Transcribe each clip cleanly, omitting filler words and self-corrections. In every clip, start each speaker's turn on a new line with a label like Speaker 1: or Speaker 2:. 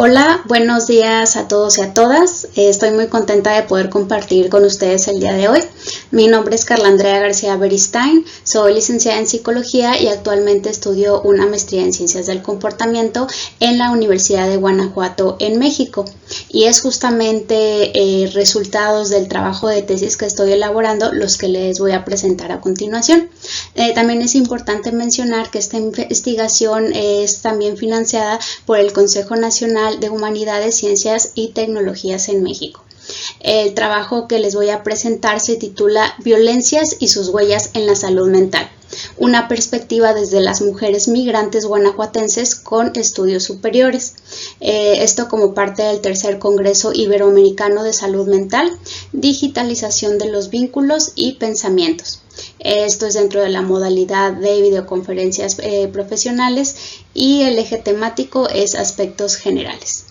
Speaker 1: Hola, buenos días a todos y a todas. Estoy muy contenta de poder compartir con ustedes el día de hoy. Mi nombre es Carla Andrea García Beristain, soy licenciada en Psicología y actualmente estudio una maestría en Ciencias del Comportamiento en la Universidad de Guanajuato en México. Y es justamente resultados del trabajo de tesis que estoy elaborando los que les voy a presentar a continuación. También es importante mencionar que esta investigación es también financiada por el Consejo Nacional de Humanidades, Ciencias y Tecnologías en México. El trabajo que les voy a presentar se titula Violencias y sus huellas en la salud mental. Una perspectiva desde las mujeres migrantes guanajuatenses con estudios superiores. Esto como parte del tercer Congreso Iberoamericano de Salud Mental, digitalización de los vínculos y pensamientos. Esto es dentro de la modalidad de videoconferencias profesionales y el eje temático es aspectos generales.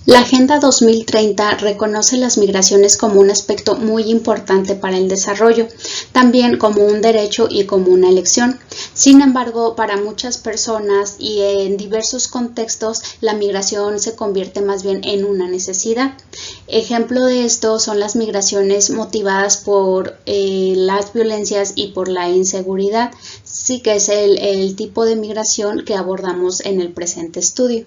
Speaker 1: La Agenda 2030 reconoce las migraciones como un aspecto muy importante para el desarrollo, también como un derecho y como una elección. Sin embargo, para muchas personas y en diversos contextos, la migración se convierte más bien en una necesidad. Ejemplo de esto son las migraciones motivadas por las violencias y por la inseguridad, sí que es el tipo de migración que abordamos en el presente estudio.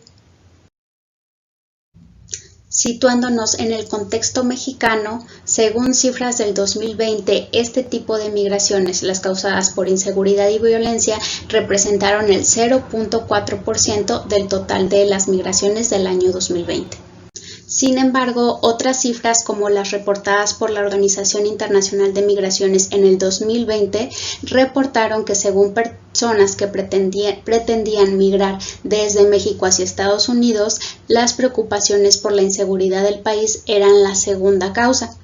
Speaker 1: Situándonos en el contexto mexicano, según cifras del 2020, este tipo de migraciones, las causadas por inseguridad y violencia, representaron el 0.4% del total de las migraciones del año 2020. Sin embargo, otras cifras como las reportadas por la Organización Internacional de Migraciones en el 2020 reportaron que según personas que pretendían migrar desde México hacia Estados Unidos, las preocupaciones por la inseguridad del país eran la segunda causa.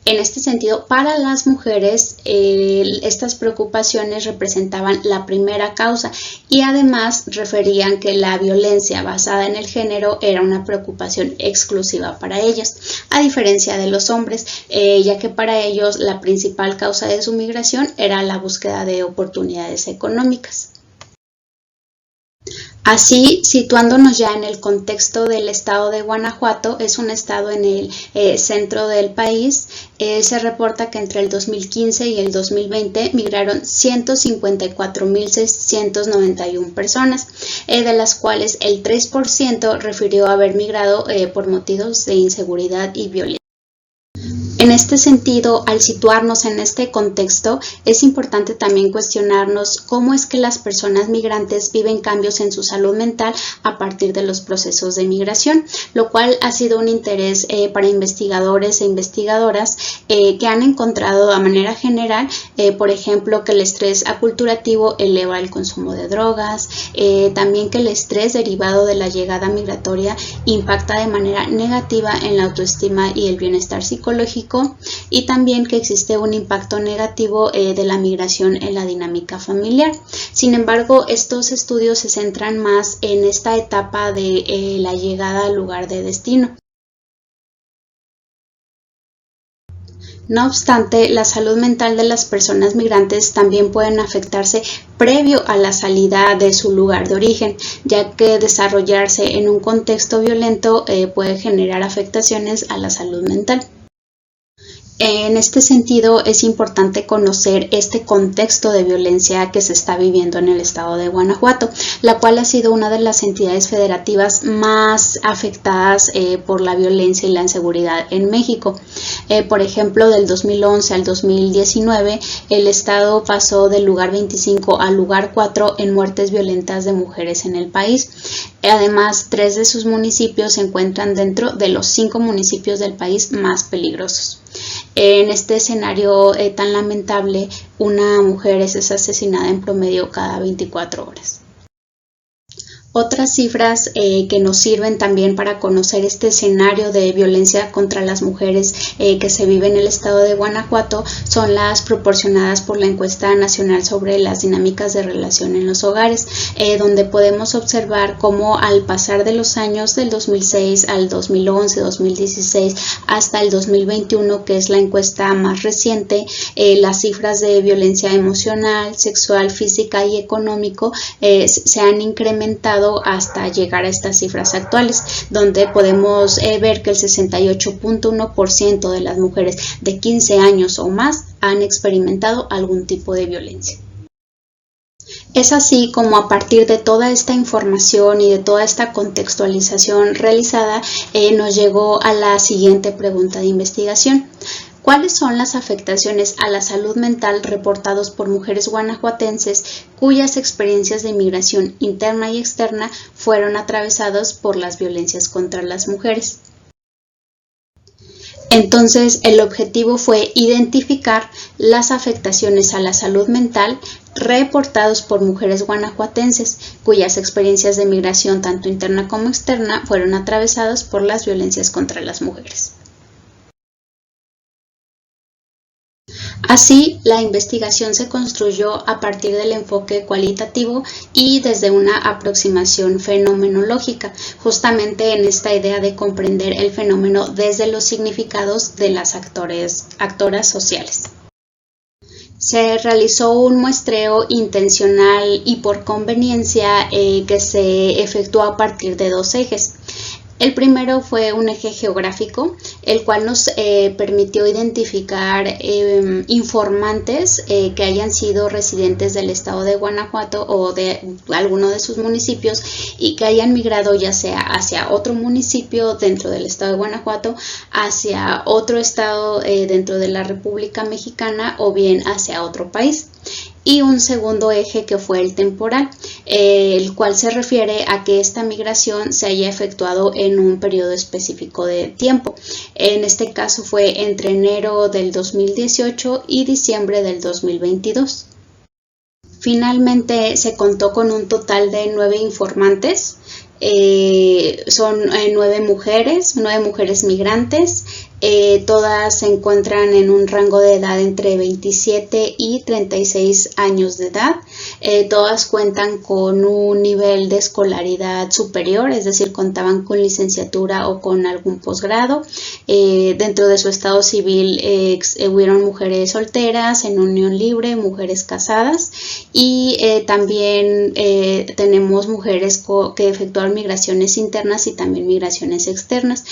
Speaker 1: En este sentido, para las mujeres, estas preocupaciones representaban la primera causa y además referían que la violencia basada en el género era una preocupación exclusiva para ellas, a diferencia de los hombres, ya que para ellos la principal causa de su migración era la búsqueda de oportunidades económicas. Así, situándonos ya en el contexto del estado de Guanajuato, es un estado en el centro del país, se reporta que entre el 2015 y el 2020 migraron 154.691 personas, de las cuales el 3% refirió haber migrado por motivos de inseguridad y violencia. En este sentido, al situarnos en este contexto, es importante también cuestionarnos cómo es que las personas migrantes viven cambios en su salud mental a partir de los procesos de migración, lo cual ha sido un interés para investigadores e investigadoras que han encontrado de manera general, por ejemplo, que el estrés aculturativo eleva el consumo de drogas, también que el estrés derivado de la llegada migratoria impacta de manera negativa en la autoestima y el bienestar psicológico, y también que existe un impacto negativo de la migración en la dinámica familiar. Sin embargo, estos estudios se centran más en esta etapa de la llegada al lugar de destino. No obstante, la salud mental de las personas migrantes también pueden afectarse previo a la salida de su lugar de origen, ya que desarrollarse en un contexto violento puede generar afectaciones a la salud mental. En este sentido, es importante conocer este contexto de violencia que se está viviendo en el estado de Guanajuato, la cual ha sido una de las entidades federativas más afectadas por la violencia y la inseguridad en México. Por ejemplo, del 2011 al 2019, el estado pasó del lugar 25 al lugar 4 en muertes violentas de mujeres en el país. Además, 3 de sus municipios se encuentran dentro de los 5 municipios del país más peligrosos. En este escenario tan lamentable, una mujer es asesinada en promedio cada 24 horas. Otras cifras que nos sirven también para conocer este escenario de violencia contra las mujeres que se vive en el estado de Guanajuato son las proporcionadas por la encuesta nacional sobre las dinámicas de relación en los hogares, donde podemos observar cómo al pasar de los años del 2006 al 2011, 2016 hasta el 2021, que es la encuesta más reciente, las cifras de violencia emocional, sexual, física y económico se han incrementado hasta llegar a estas cifras actuales, donde podemos ver que el 68.1% de las mujeres de 15 años o más han experimentado algún tipo de violencia. Es así como a partir de toda esta información y de toda esta contextualización realizada, nos llegó a la siguiente pregunta de investigación. ¿Cuáles son las afectaciones a la salud mental reportados por mujeres guanajuatenses cuyas experiencias de migración interna y externa fueron atravesadas por las violencias contra las mujeres? Entonces, el objetivo fue identificar las afectaciones a la salud mental reportados por mujeres guanajuatenses cuyas experiencias de migración tanto interna como externa fueron atravesadas por las violencias contra las mujeres. Así, la investigación se construyó a partir del enfoque cualitativo y desde una aproximación fenomenológica, justamente en esta idea de comprender el fenómeno desde los significados de las actoras sociales. Se realizó un muestreo intencional y por conveniencia que se efectuó a partir de dos ejes. El primero fue un eje geográfico, el cual nos permitió identificar informantes que hayan sido residentes del estado de Guanajuato o de alguno de sus municipios y que hayan migrado ya sea hacia otro municipio dentro del estado de Guanajuato, hacia otro estado dentro de la República Mexicana o bien hacia otro país. Y un segundo eje que fue el temporal, el cual se refiere a que esta migración se haya efectuado en un periodo específico de tiempo. En este caso fue entre enero del 2018 y diciembre del 2022. Finalmente se contó con un total de 9 informantes. Son 9 mujeres migrantes. Todas se encuentran en un rango de edad entre 27 y 36 años de edad. Todas cuentan con un nivel de escolaridad superior, es decir, contaban con licenciatura o con algún posgrado. Dentro de su estado civil hubieron mujeres solteras, en unión libre, mujeres casadas y también tenemos mujeres que efectuaron migraciones internas y también migraciones externas.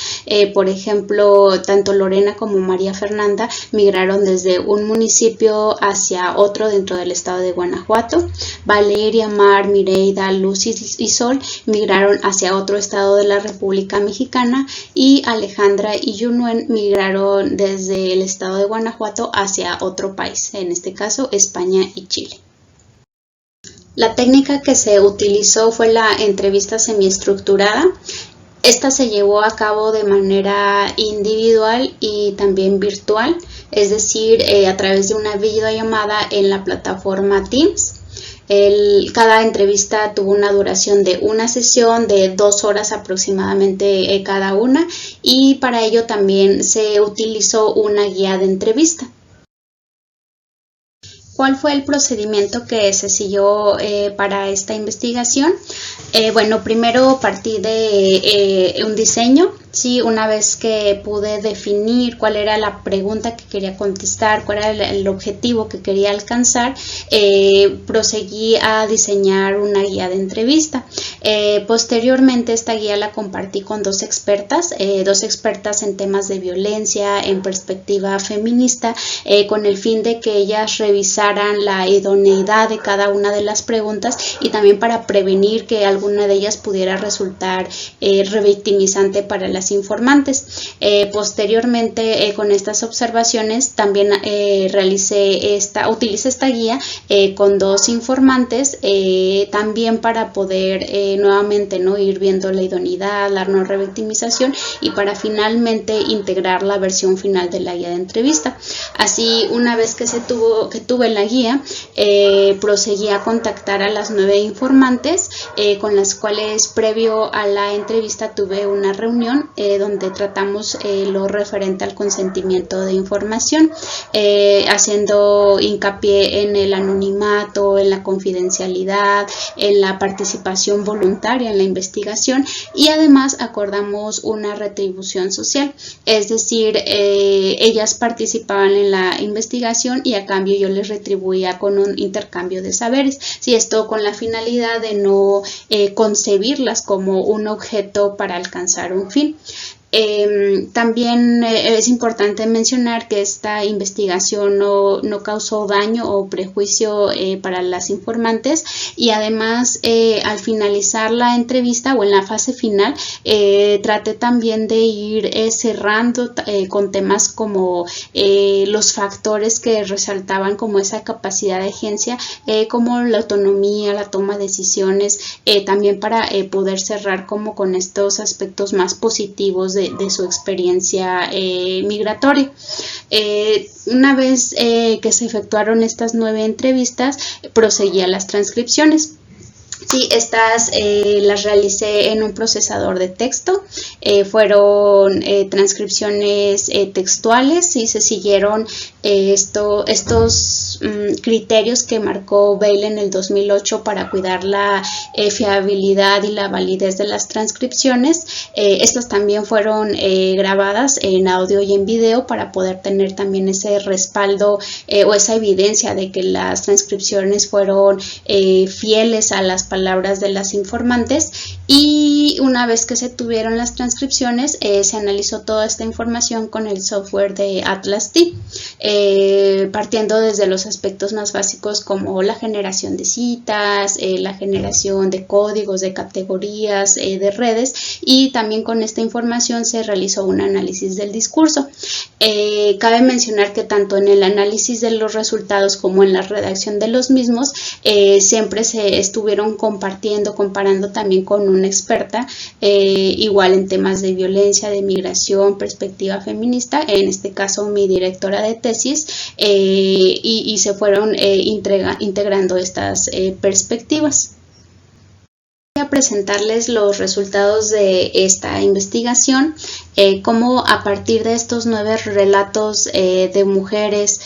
Speaker 1: Por ejemplo, tanto Lorena como María Fernanda migraron desde un municipio hacia otro dentro del estado de Guanajuato. Valeria, Mar, Mireida, Luz y Sol migraron hacia otro estado de la República Mexicana y Alejandra y Yunuen migraron desde el estado de Guanajuato hacia otro país, en este caso España y Chile. La técnica que se utilizó fue la entrevista semiestructurada. Esta se llevó a cabo de manera individual y también virtual, es decir, a través de una videollamada en la plataforma Teams. Cada entrevista tuvo una duración de una sesión de 2 horas aproximadamente cada una y para ello también se utilizó una guía de entrevista. ¿Cuál fue el procedimiento que se siguió para esta investigación? Bueno, primero partí de un diseño. Sí, una vez que pude definir cuál era la pregunta que quería contestar, cuál era el objetivo que quería alcanzar, proseguí a diseñar una guía de entrevista. Posteriormente esta guía la compartí con dos expertas en temas de violencia en perspectiva feminista, con el fin de que ellas revisaran la idoneidad de cada una de las preguntas y también para prevenir que alguna de ellas pudiera resultar revictimizante para las las informantes. Posteriormente, con estas observaciones, también utilicé esta guía con 2 informantes, también para poder nuevamente, ¿no?, ir viendo la idoneidad, la no revictimización, y para finalmente integrar la versión final de la guía de entrevista. Así, una vez que tuve la guía, proseguí a contactar a las 9 informantes, con las cuales previo a la entrevista tuve una reunión donde tratamos lo referente al consentimiento de información, haciendo hincapié en el anonimato, en la confidencialidad, en la participación voluntaria en la investigación, y además acordamos una retribución social, es decir, ellas participaban en la investigación y a cambio yo les retribuía con un intercambio de saberes, esto con la finalidad de no concebirlas como un objeto para alcanzar un fin. También es importante mencionar que esta investigación no causó daño o prejuicio para las informantes, y además al finalizar la entrevista o en la fase final traté también de ir cerrando con temas como los factores que resaltaban como esa capacidad de agencia, como la autonomía, la toma de decisiones, también para poder cerrar como con estos aspectos más positivos de su experiencia migratoria. Una vez que se efectuaron estas 9 entrevistas, proseguí a las transcripciones. Sí, estas las realicé en un procesador de texto, fueron transcripciones textuales, y se siguieron estos criterios que marcó Bailey en el 2008 para cuidar la fiabilidad y la validez de las transcripciones. Estas también fueron grabadas en audio y en video para poder tener también ese respaldo o esa evidencia de que las transcripciones fueron fieles a las palabras de las informantes. Y una vez que se tuvieron las transcripciones, se analizó toda esta información con el software de Atlas T, partiendo desde los aspectos más básicos como la generación de citas, la generación de códigos, de categorías, de redes, y también con esta información se realizó un análisis del discurso. Cabe mencionar que tanto en el análisis de los resultados como en la redacción de los mismos, siempre se estuvieron comparando también con una experta, igual en temas de violencia, de migración, perspectiva feminista, en este caso mi directora de tesis, y se fueron integrando estas perspectivas. Voy a presentarles los resultados de esta investigación, cómo a partir de estos 9 relatos de mujeres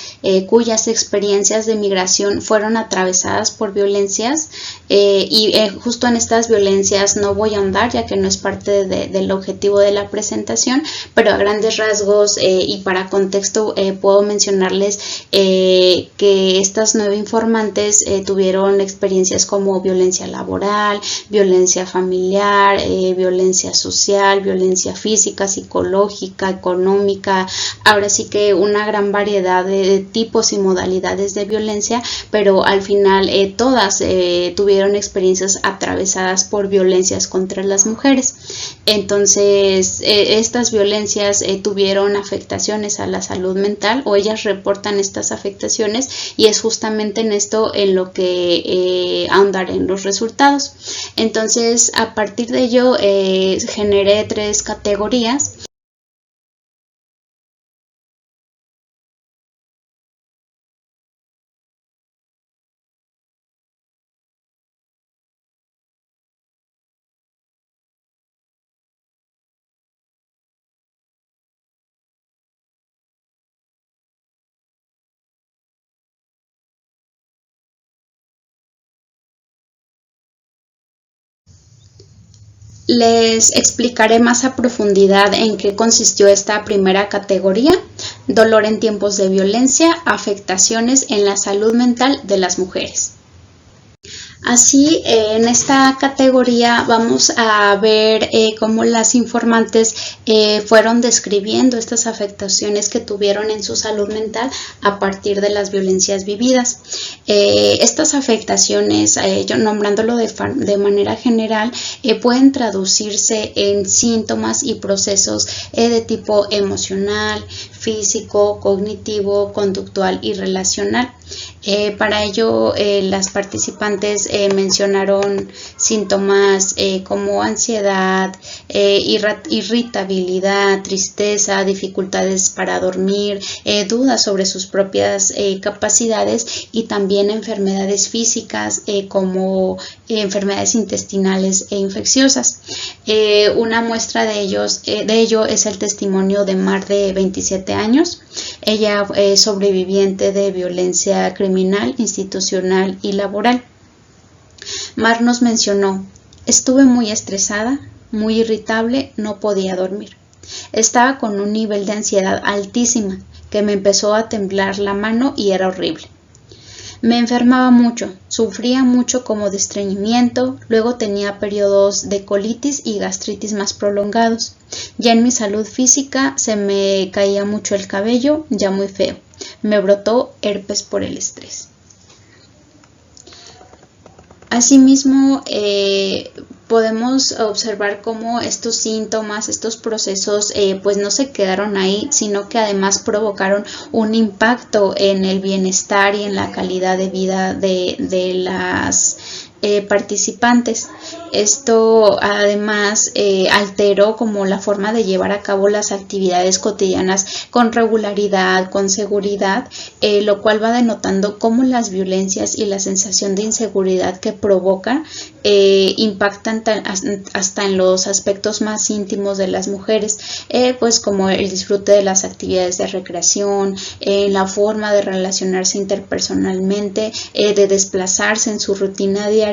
Speaker 1: cuyas experiencias de migración fueron atravesadas por violencias, y justo en estas violencias no voy a ahondar ya que no es parte del objetivo de la presentación, pero a grandes rasgos y para contexto puedo mencionarles que estas 9 informantes tuvieron experiencias como violencia laboral, violencia familiar, violencia social, violencia física, psicológica, económica, ahora sí que una gran variedad de tipos y modalidades de violencia, pero al final todas tuvieron experiencias atravesadas por violencias contra las mujeres. Entonces estas violencias tuvieron afectaciones a la salud mental, o ellas reportan estas afectaciones, y es justamente en esto en lo que ahondaré en los resultados. Entonces, a partir de ello, generé 3 categorías. Les explicaré más a profundidad en qué consistió esta primera categoría: dolor en tiempos de violencia, afectaciones en la salud mental de las mujeres. Así, en esta categoría vamos a ver cómo las informantes fueron describiendo estas afectaciones que tuvieron en su salud mental a partir de las violencias vividas. Estas afectaciones, yo nombrándolo de manera general, pueden traducirse en síntomas y procesos de tipo emocional, físico, cognitivo, conductual y relacional. Para ello, las participantes mencionaron síntomas como ansiedad, irritabilidad, tristeza, dificultades para dormir, dudas sobre sus propias capacidades y también enfermedades físicas como enfermedades intestinales e infecciosas. Una muestra de ello es el testimonio de Mar, de 27 años. Ella es sobreviviente de violencia criminal, institucional y laboral. Mar nos mencionó: estuve muy estresada, muy irritable, no podía dormir. Estaba con un nivel de ansiedad altísima que me empezó a temblar la mano y era horrible. Me enfermaba mucho, sufría mucho como de estreñimiento, luego tenía periodos de colitis y gastritis más prolongados. Ya en mi salud física se me caía mucho el cabello, ya muy feo. Me brotó herpes por el estrés. Asimismo, podemos observar cómo estos síntomas, estos procesos, pues no se quedaron ahí, sino que además provocaron un impacto en el bienestar y en la calidad de vida de las participantes. Esto además alteró como la forma de llevar a cabo las actividades cotidianas con regularidad, con seguridad, lo cual va denotando cómo las violencias y la sensación de inseguridad que provocan impactan hasta en los aspectos más íntimos de las mujeres, pues como el disfrute de las actividades de recreación, la forma de relacionarse interpersonalmente, de desplazarse en su rutina diaria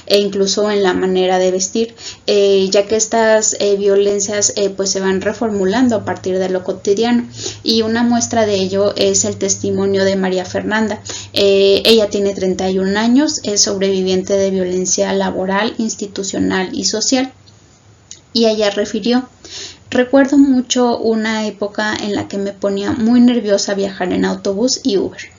Speaker 1: e incluso en la manera de vestir, ya que estas violencias pues se van reformulando a partir de lo cotidiano. Y una muestra de ello es el testimonio de María Fernanda. Ella tiene 31 años, es sobreviviente de violencia laboral, institucional y social, y ella refirió: recuerdo mucho una época en la que me ponía muy nerviosa viajar en autobús y Uber.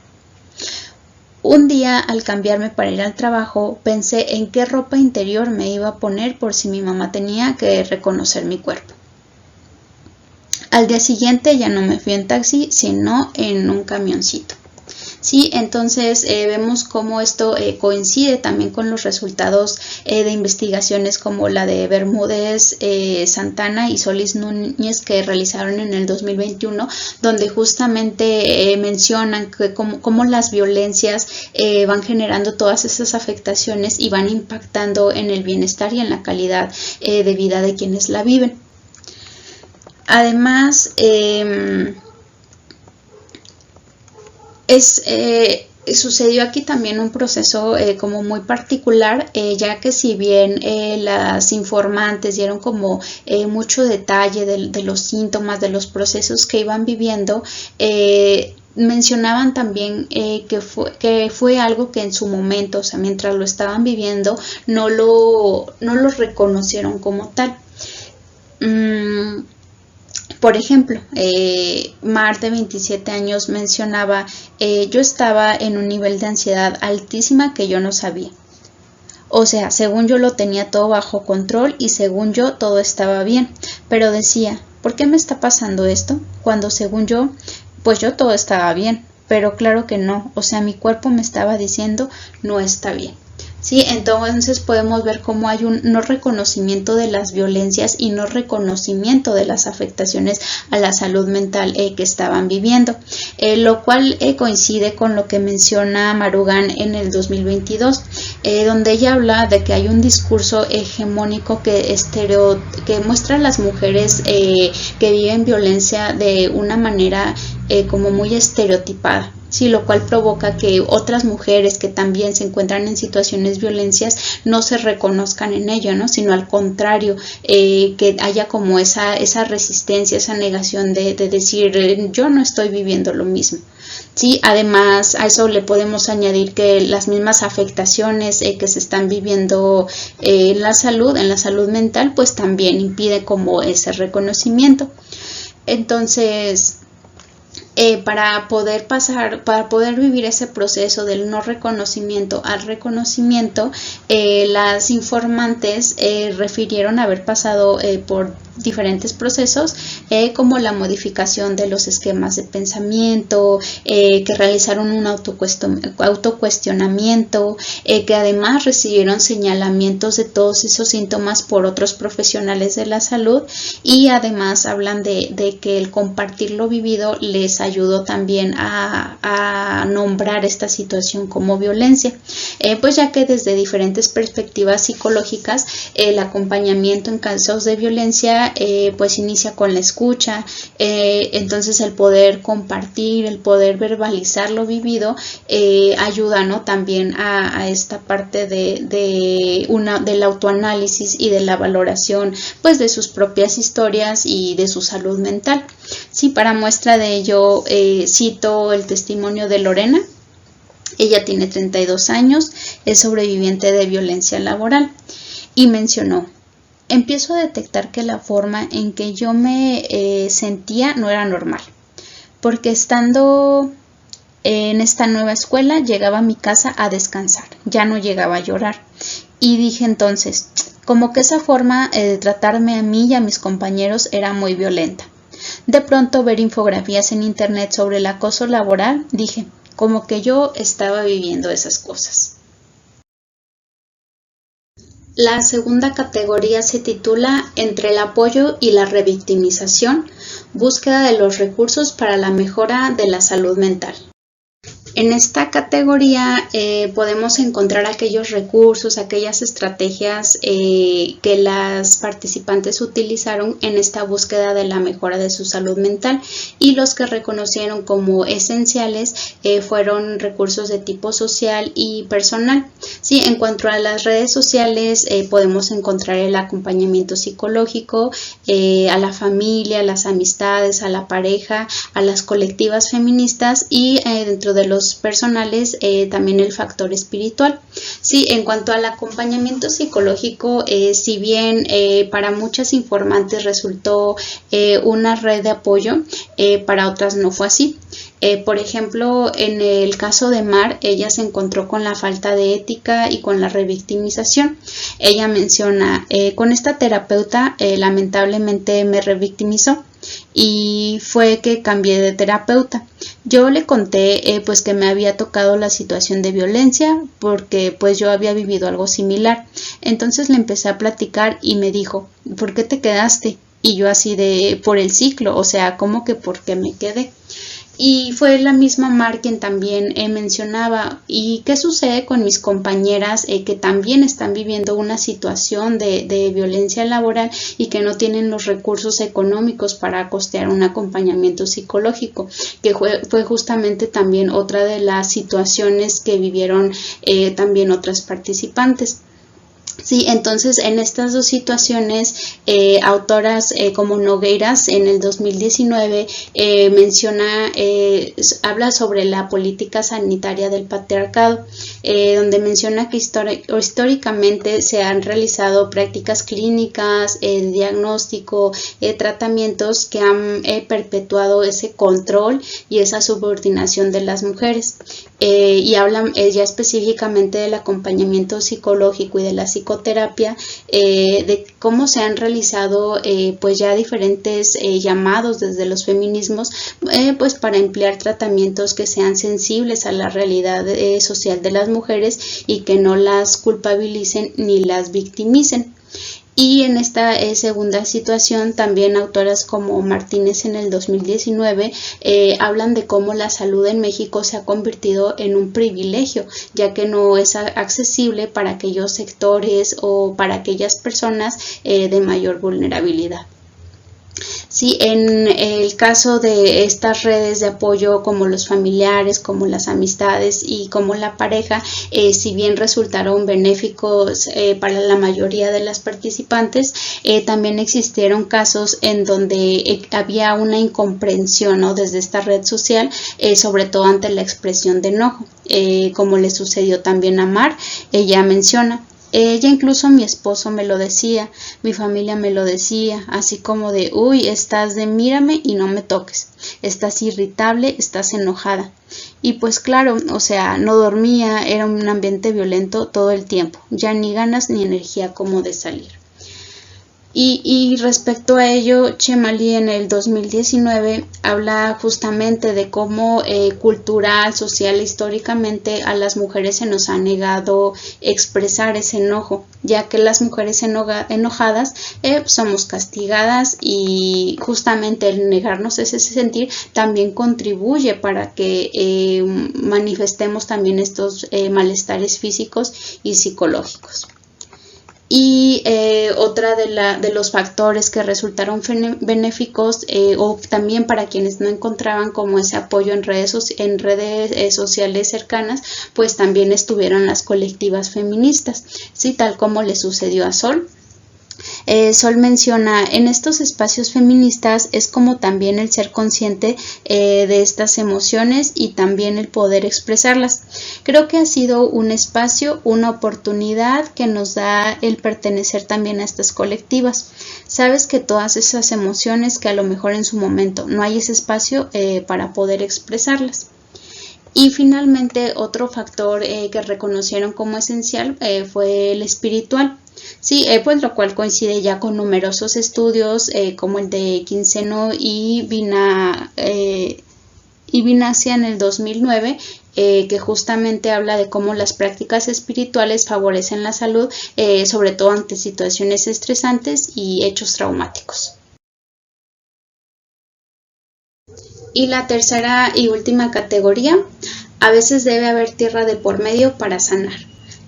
Speaker 1: Un día, al cambiarme para ir al trabajo, pensé en qué ropa interior me iba a poner por si mi mamá tenía que reconocer mi cuerpo. Al día siguiente ya no me fui en taxi, sino en un camioncito. Sí, entonces vemos cómo esto coincide también con los resultados de investigaciones como la de Bermúdez, Santana y Solís Núñez, que realizaron en el 2021, donde justamente mencionan que cómo las violencias van generando todas esas afectaciones y van impactando en el bienestar y en la calidad de vida de quienes la viven. Además, sucedió aquí también un proceso como muy particular, ya que si bien las informantes dieron como mucho detalle de los síntomas, de los procesos que iban viviendo, mencionaban también que fue algo que en su momento, o sea, mientras lo estaban viviendo, no lo reconocieron como tal. Por ejemplo, Mar, de 27 años, mencionaba: yo estaba en un nivel de ansiedad altísima que yo no sabía. O sea, según yo lo tenía todo bajo control y según yo todo estaba bien, pero decía: ¿por qué me está pasando esto? Cuando según yo, pues yo todo estaba bien, pero claro que no, o sea, mi cuerpo me estaba diciendo no está bien. Sí, entonces podemos ver cómo hay un no reconocimiento de las violencias y no reconocimiento de las afectaciones a la salud mental que estaban viviendo, lo cual coincide con lo que menciona Marugan en el 2022, donde ella habla de que hay un discurso hegemónico que muestra a las mujeres que viven violencia de una manera como muy estereotipada. Sí, lo cual provoca que otras mujeres que también se encuentran en situaciones de violencias no se reconozcan en ello, ¿no? Sino al contrario, que haya como esa resistencia, esa negación de decir yo no estoy viviendo lo mismo. Sí, además a eso le podemos añadir que las mismas afectaciones que se están viviendo en la salud mental, pues también impide como ese reconocimiento. Entonces, para poder vivir ese proceso del no reconocimiento al reconocimiento, las informantes refirieron haber pasado por diferentes procesos, como la modificación de los esquemas de pensamiento, que realizaron un autocuestionamiento, que además recibieron señalamientos de todos esos síntomas por otros profesionales de la salud, y además hablan de que el compartir lo vivido les ayudó también a nombrar esta situación como violencia, pues ya que desde diferentes perspectivas psicológicas el acompañamiento en casos de violencia pues inicia con la escucha, entonces el poder compartir, el poder verbalizar lo vivido ayuda, ¿no? También a esta parte del autoanálisis y de la valoración pues de sus propias historias y de su salud mental. Sí, para muestra de ello cito el testimonio de Lorena. Ella tiene 32 años, es sobreviviente de violencia laboral y mencionó: empiezo a detectar que la forma en que yo me sentía no era normal, porque estando en esta nueva escuela llegaba a mi casa a descansar, ya no llegaba a llorar. Y dije entonces, como que esa forma de tratarme a mí y a mis compañeros era muy violenta. De pronto ver infografías en internet sobre el acoso laboral, dije, como que yo estaba viviendo esas cosas. La segunda categoría se titula Entre el apoyo y la revictimización, búsqueda de los recursos para la mejora de la salud mental. En esta categoría podemos encontrar aquellos recursos, aquellas estrategias que las participantes utilizaron en esta búsqueda de la mejora de su salud mental, y los que reconocieron como esenciales fueron recursos de tipo social y personal. Sí, en cuanto a las redes sociales podemos encontrar el acompañamiento psicológico a la familia, a las amistades, a la pareja, a las colectivas feministas y dentro de los personales también el factor espiritual. Sí, en cuanto al acompañamiento psicológico, si bien para muchas informantes resultó una red de apoyo, para otras no fue así. Por ejemplo, en el caso de Mar, ella se encontró con la falta de ética y con la revictimización. Ella menciona, con esta terapeuta lamentablemente me revictimizó y fue que cambié de terapeuta. Yo le conté pues que me había tocado la situación de violencia porque pues yo había vivido algo similar. Entonces le empecé a platicar y me dijo, ¿por qué te quedaste? Y yo así de, por el ciclo, o sea, ¿cómo que por qué me quedé? Y fue la misma Mar quien también mencionaba, ¿y qué sucede con mis compañeras que también están viviendo una situación de violencia laboral y que no tienen los recursos económicos para costear un acompañamiento psicológico? Que fue justamente también otra de las situaciones que vivieron también otras participantes. Sí, entonces en estas dos situaciones, autoras como Nogueiras en el 2019 habla sobre la política sanitaria del patriarcado, donde menciona que históricamente se han realizado prácticas clínicas, diagnóstico, tratamientos que han perpetuado ese control y esa subordinación de las mujeres. Y hablan ya específicamente del acompañamiento psicológico y de la psicoterapia, de cómo se han realizado pues ya diferentes llamados desde los feminismos pues para emplear tratamientos que sean sensibles a la realidad social de las mujeres y que no las culpabilicen ni las victimicen. Y en esta segunda situación también autoras como Martínez en el 2019 hablan de cómo la salud en México se ha convertido en un privilegio, ya que no es accesible para aquellos sectores o para aquellas personas de mayor vulnerabilidad. Sí, en el caso de estas redes de apoyo como los familiares, como las amistades y como la pareja, si bien resultaron benéficos para la mayoría de las participantes, también existieron casos en donde había una incomprensión, ¿no?, desde esta red social, sobre todo ante la expresión de enojo, como le sucedió también a Mar. Ella menciona: ella, incluso mi esposo me lo decía, mi familia me lo decía, así como de: uy, estás de mírame y no me toques, estás irritable, estás enojada. Y pues claro, o sea, no dormía, era un ambiente violento todo el tiempo, ya ni ganas ni energía como de salir. Y respecto a ello, Chemali en el 2019 habla justamente de cómo cultural, social e históricamente a las mujeres se nos ha negado expresar ese enojo, ya que las mujeres enojadas somos castigadas, y justamente el negarnos ese sentir también contribuye para que manifestemos también estos malestares físicos y psicológicos. Y otra de los factores que resultaron benéficos, o también para quienes no encontraban como ese apoyo en redes sociales cercanas, pues también estuvieron las colectivas feministas, ¿sí?, tal como le sucedió a Sol. Sol menciona: en estos espacios feministas es como también el ser consciente de estas emociones y también el poder expresarlas. Creo que ha sido un espacio, una oportunidad que nos da el pertenecer también a estas colectivas. Sabes que todas esas emociones que a lo mejor en su momento no hay ese espacio para poder expresarlas. Y finalmente, otro factor que reconocieron como esencial fue el espiritual. Sí, pues lo cual coincide ya con numerosos estudios como el de Quinceno y Vinacia en el 2009, que justamente habla de cómo las prácticas espirituales favorecen la salud, sobre todo ante situaciones estresantes y hechos traumáticos. Y la tercera y última categoría: a veces debe haber tierra de por medio para sanar.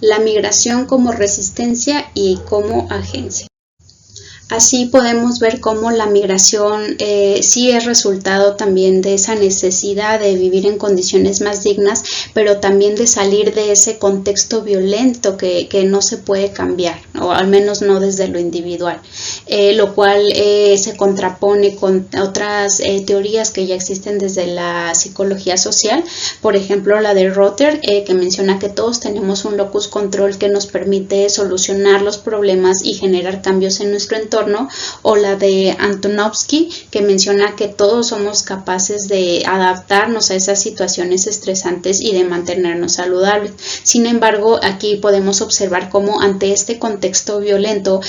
Speaker 1: La migración como resistencia y como agencia. Así podemos ver cómo la migración sí es resultado también de esa necesidad de vivir en condiciones más dignas, pero también de salir de ese contexto violento que no se puede cambiar, o al menos no desde lo individual, lo cual se contrapone con otras teorías que ya existen desde la psicología social, por ejemplo la de Rother, que menciona que todos tenemos un locus control que nos permite solucionar los problemas y generar cambios en nuestro entorno, o la de Antonovsky, que menciona que todos somos capaces de adaptarnos a esas situaciones estresantes y de mantenernos saludables. Sin embargo, aquí podemos observar cómo ante este contexto violento,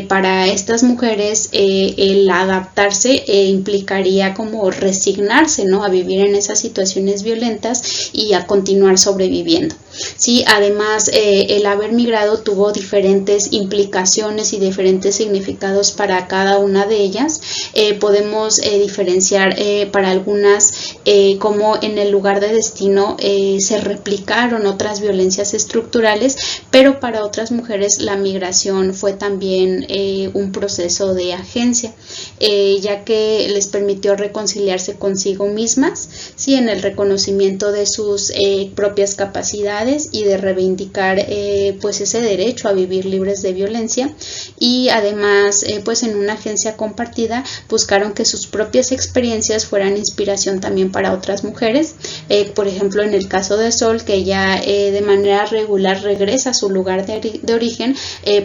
Speaker 1: para estas mujeres el adaptarse implicaría como resignarse, ¿no?, a vivir en esas situaciones violentas y a continuar sobreviviendo. Sí, además el haber migrado tuvo diferentes implicaciones y diferentes significados para cada una de ellas. Podemos diferenciar para algunas como en el lugar de destino se replicaron otras violencias estructurales, pero para otras mujeres la migración fue también un proceso de agencia, ya que les permitió reconciliarse consigo mismas, ¿sí?, en el reconocimiento de sus propias capacidades y de reivindicar pues ese derecho a vivir libres de violencia. Y además pues en una agencia compartida buscaron que sus propias experiencias fueran inspiración también para otras mujeres, por ejemplo en el caso de Sol, que ella de manera regular regresa a su lugar de origen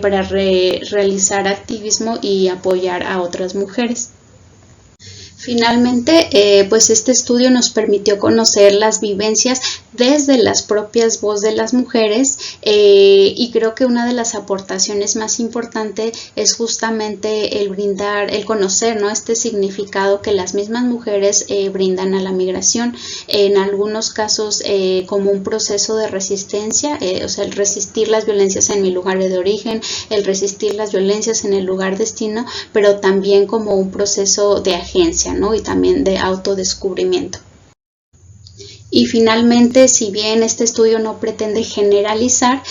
Speaker 1: para realizar activismo y apoyar a otras mujeres. Finalmente, pues este estudio nos permitió conocer las vivencias desde las propias voces de las mujeres, y creo que una de las aportaciones más importantes es justamente el conocer, ¿no?, este significado que las mismas mujeres brindan a la migración, en algunos casos como un proceso de resistencia, o sea, el resistir las violencias en mi lugar de origen, el resistir las violencias en el lugar destino, pero también como un proceso de agencia, ¿no?, y también de autodescubrimiento. Y finalmente, si bien este estudio no pretende generalizar,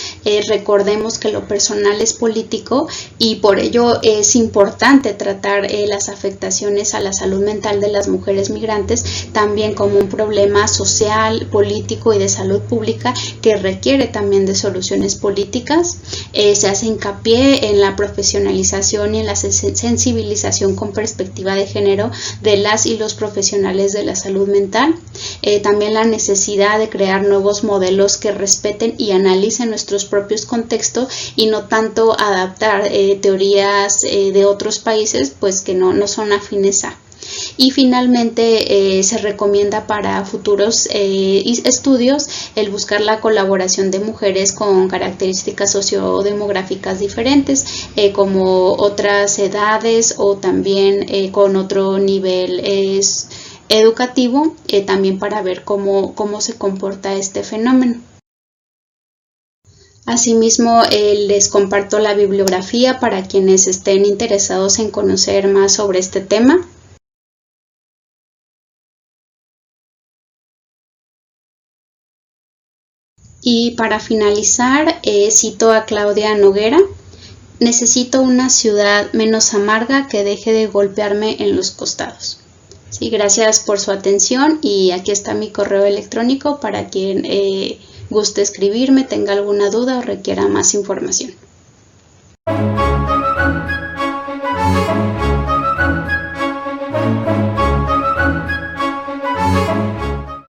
Speaker 1: recordemos que lo personal es político y por ello es importante tratar las afectaciones a la salud mental de las mujeres migrantes también como un problema social, político y de salud pública que requiere también de soluciones políticas. Se hace hincapié en la profesionalización y en la sensibilización con perspectiva de género de las y los profesionales de la salud mental. También la necesidad de crear nuevos modelos que respeten y analicen nuestros propios contextos y no tanto adaptar teorías de otros países pues que no son afines a. Y finalmente se recomienda para futuros estudios el buscar la colaboración de mujeres con características sociodemográficas diferentes, como otras edades o también con otro nivel educativo, también para ver cómo se comporta este fenómeno. Asimismo, les comparto la bibliografía para quienes estén interesados en conocer más sobre este tema. Y para finalizar, cito a Claudia Noguera: necesito una ciudad menos amarga que deje de golpearme en los costados. Sí, gracias por su atención y aquí está mi correo electrónico para quien guste escribirme, tenga alguna duda o requiera más información.